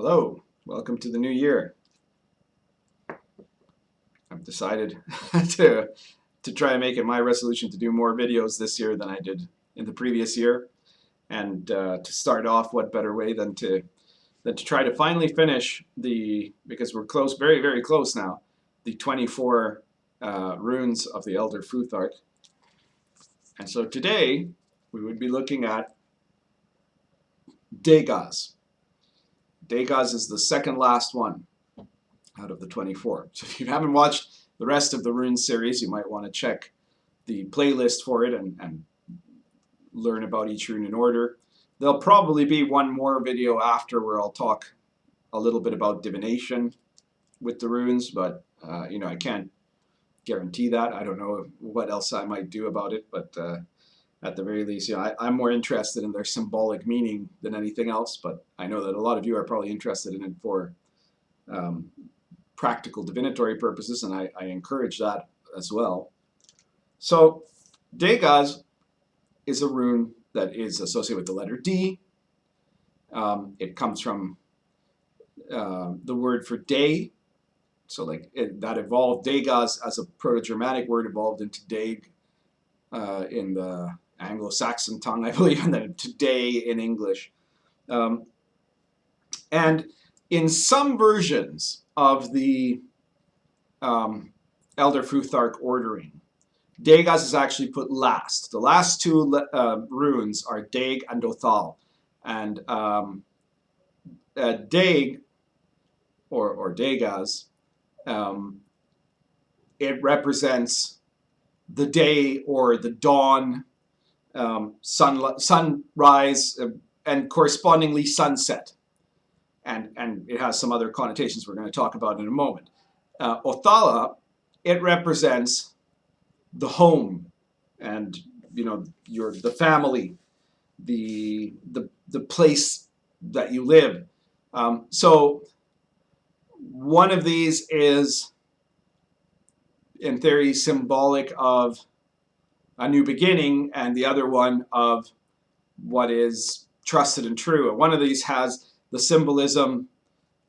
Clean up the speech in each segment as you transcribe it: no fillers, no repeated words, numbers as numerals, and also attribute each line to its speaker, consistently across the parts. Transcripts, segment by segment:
Speaker 1: Hello, welcome to the new year. I've decided to try and make it my resolution to do more videos this year than I did in the previous year. And to start off, what better way than to try to finally finish because we're close, very, very close now, the 24 runes of the Elder Futhark. And so today, we would be looking at Dagaz. Dagaz is the second last one out of the 24. So if you haven't watched the rest of the rune series, you might want to check the playlist for it and learn about each rune in order. There'll probably be one more video after where I'll talk a little bit about divination with the runes, but I can't guarantee that. I don't know what else I might do about it, but at the very least, I'm more interested in their symbolic meaning than anything else, but I know that a lot of you are probably interested in it for practical divinatory purposes, and I encourage that as well. So Dagaz is a rune that is associated with the letter D. It comes from the word for day. So that evolved, Dagaz as a Proto-Germanic word evolved into Dag in the Anglo-Saxon tongue, I believe, and then today in English. And in some versions of the Elder Futhark ordering, Dagaz is actually put last. The last two runes are Dag and Othal. And Dag, or Dagaz, it represents the day or the dawn, sunrise, and correspondingly sunset. And it has some other connotations we're going to talk about in a moment. Othala, it represents the home, and the family, the place that you live. So one of these is, in theory, symbolic of a new beginning, and the other one of what is trusted and true. And one of these has the symbolism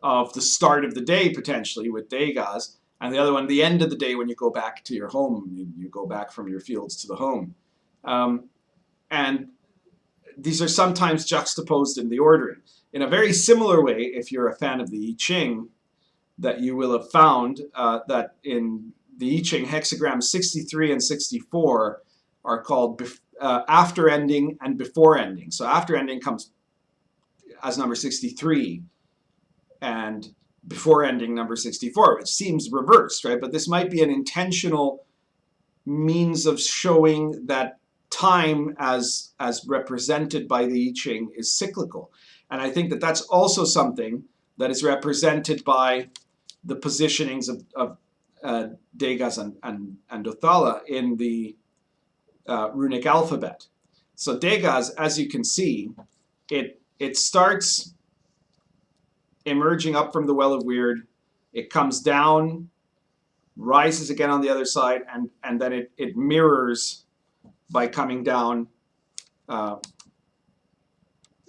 Speaker 1: of the start of the day, potentially, with Dagaz, and the other one, the end of the day when you go back to your home. You go back from your fields to the home. And these are sometimes juxtaposed in the ordering. In a very similar way, if you're a fan of the I Ching, that you will have found that in the I Ching, hexagrams 63 and 64 are called after ending and before ending. So after ending comes as number 63, and before ending number 64, which seems reversed, right? But this might be an intentional means of showing that time as represented by the I Ching is cyclical. And I think that that's also something that is represented by the positionings of Dagaz and Othala in the runic alphabet. So Dagaz, as you can see, it starts emerging up from the Well of Weird. It comes down, rises again on the other side, and then it mirrors by coming down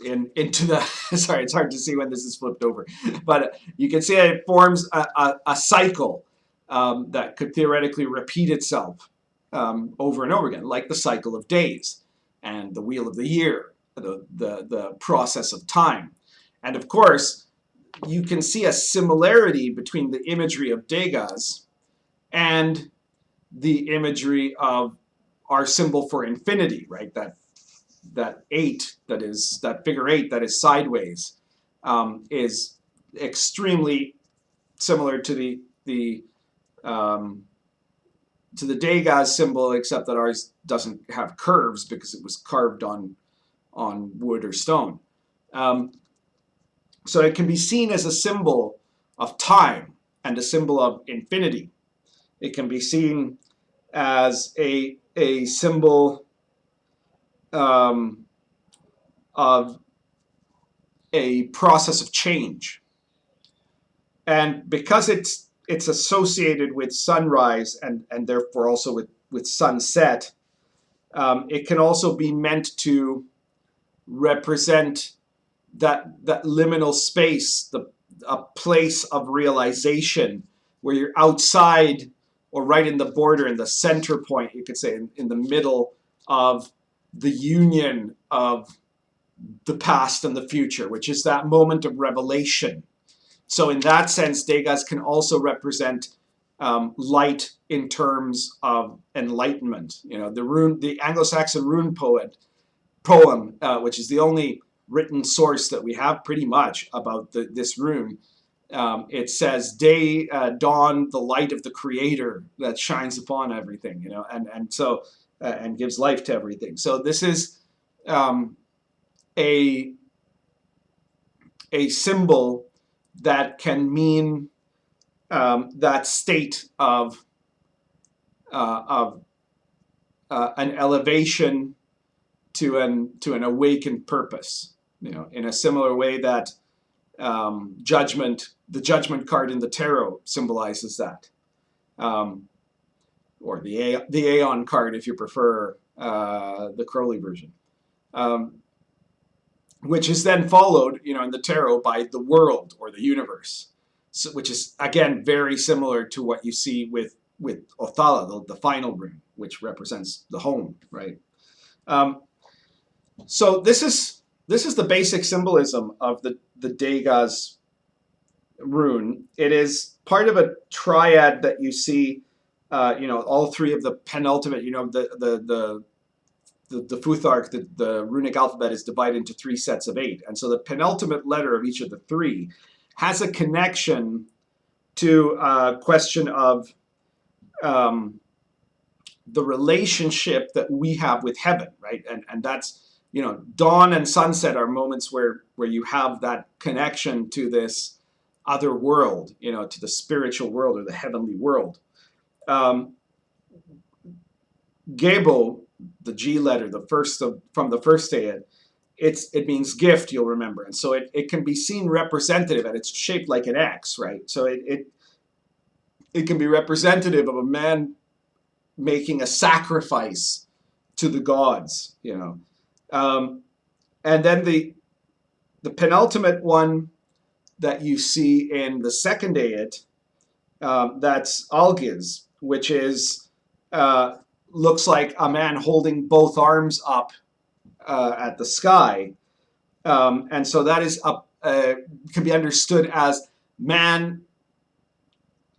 Speaker 1: into the, sorry, it's hard to see when this is flipped over, but you can see it forms a cycle that could theoretically repeat itself over and over again, like the cycle of days and the wheel of the year, the process of time. And of course, you can see a similarity between the imagery of Dagaz and the imagery of our symbol for infinity, right? That eight, that figure eight that is sideways, is extremely similar to the Dagaz symbol, except that ours doesn't have curves because it was carved on wood or stone. So it can be seen as a symbol of time and a symbol of infinity. It can be seen as a symbol of a process of change. And because it's associated with sunrise and therefore also with sunset, it can also be meant to represent that liminal space, a place of realization where you're outside or right in the border, in the center point, you could say, in the middle of the union of the past and the future, which is that moment of revelation. So in that sense, Dagaz can also represent light in terms of enlightenment. You know, the Anglo-Saxon rune poem, which is the only written source that we have pretty much about this rune. It says, "Day, dawn, the light of the Creator that shines upon everything," you know, and so and gives life to everything. So this is a symbol that can mean that state of an elevation to an awakened purpose. You know, in a similar way that the judgment card in the tarot symbolizes that, or the Aeon card if you prefer the Crowley version, which is then followed, you know, in the tarot by the world or the universe, so, which is again very similar to what you see with Othala, the final rune, which represents the home, right? So this is the basic symbolism of the Dagaz rune. It is part of a triad that you see, you know, all three of the penultimate, you know, the Futhark, the runic alphabet is divided into 3 sets of 8. And so the penultimate letter of each of the 3 has a connection to a question of the relationship that we have with heaven, right? And that's, you know, dawn and sunset are moments where you have that connection to this other world, you know, to the spiritual world or the heavenly world. Gebo, the G letter, from the first ayat, it means gift, you'll remember. And so it can be seen representative, and it's shaped like an X, right? So it can be representative of a man making a sacrifice to the gods, you know. And then the penultimate one that you see in the second ayat, that's Algiz, which is looks like a man holding both arms up at the sky, and so that is can be understood as man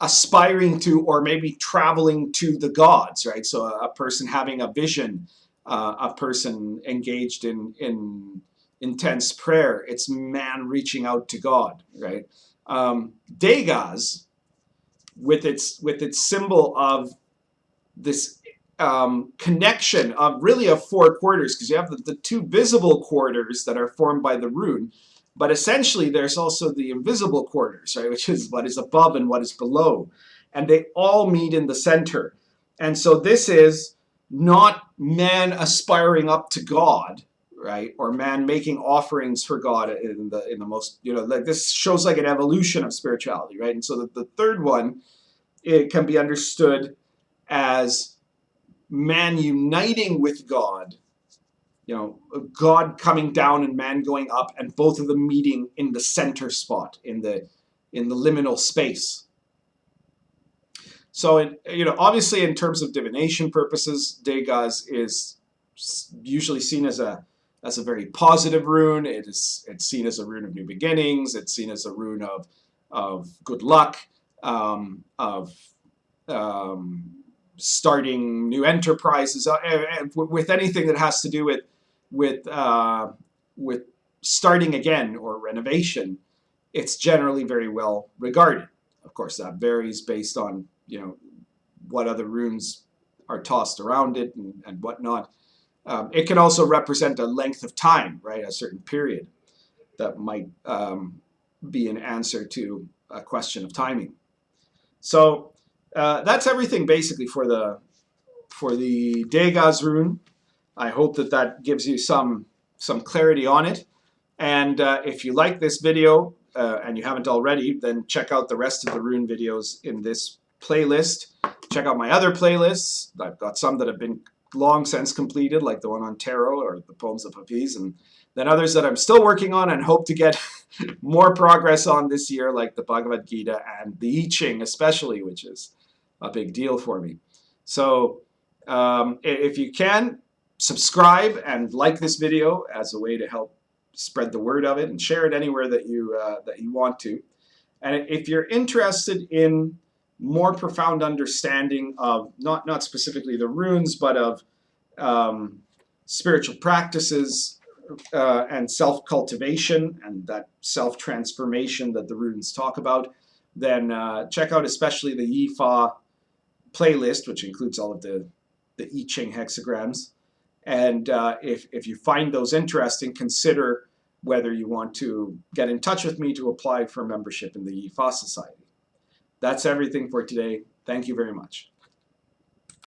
Speaker 1: aspiring to, or maybe traveling to, the gods, right? So a person having a vision, a person engaged in intense prayer. It's man reaching out to God, right? Dagaz, with its symbol of this connection of really of 4 quarters, because you have the 2 visible quarters that are formed by the rune, but essentially there's also the invisible quarters, right, which is what is above and what is below, and they all meet in the center. And so this is not man aspiring up to God, right, or man making offerings for God in the most, you know, like this shows like an evolution of spirituality, right? And so the third one, it can be understood as man uniting with God, you know, God coming down and man going up, and both of them meeting in the center spot, in the liminal space. So, you know, obviously in terms of divination purposes, Dagaz is usually seen as a very positive rune. It's seen as a rune of new beginnings. It's seen as a rune of good luck, of starting new enterprises, with anything that has to do with starting again or renovation. It's generally very well regarded. Of course, that varies based on, you know, what other runes are tossed around it and whatnot. It can also represent a length of time, right? A certain period that might be an answer to a question of timing. So that's everything basically for the Dagaz rune. I hope that gives you some clarity on it. And if you like this video and you haven't already, then check out the rest of the rune videos in this playlist. Check out my other playlists. I've got some that have been long since completed, like the one on tarot or the poems of Hafiz, and Then others that I'm still working on and hope to get more progress on this year, like the Bhagavad Gita and the I Ching especially, which is a big deal for me. So if you can, subscribe and like this video as a way to help spread the word of it, and share it anywhere that you want to. And if you're interested in more profound understanding of not specifically the runes, but of spiritual practices and self-cultivation and that self-transformation that the runes talk about, then check out especially the Yi-Fa playlist, which includes all of the I Ching hexagrams. And if you find those interesting, consider whether you want to get in touch with me to apply for membership in the Yi-Fa Society. That's everything for today. Thank you very much.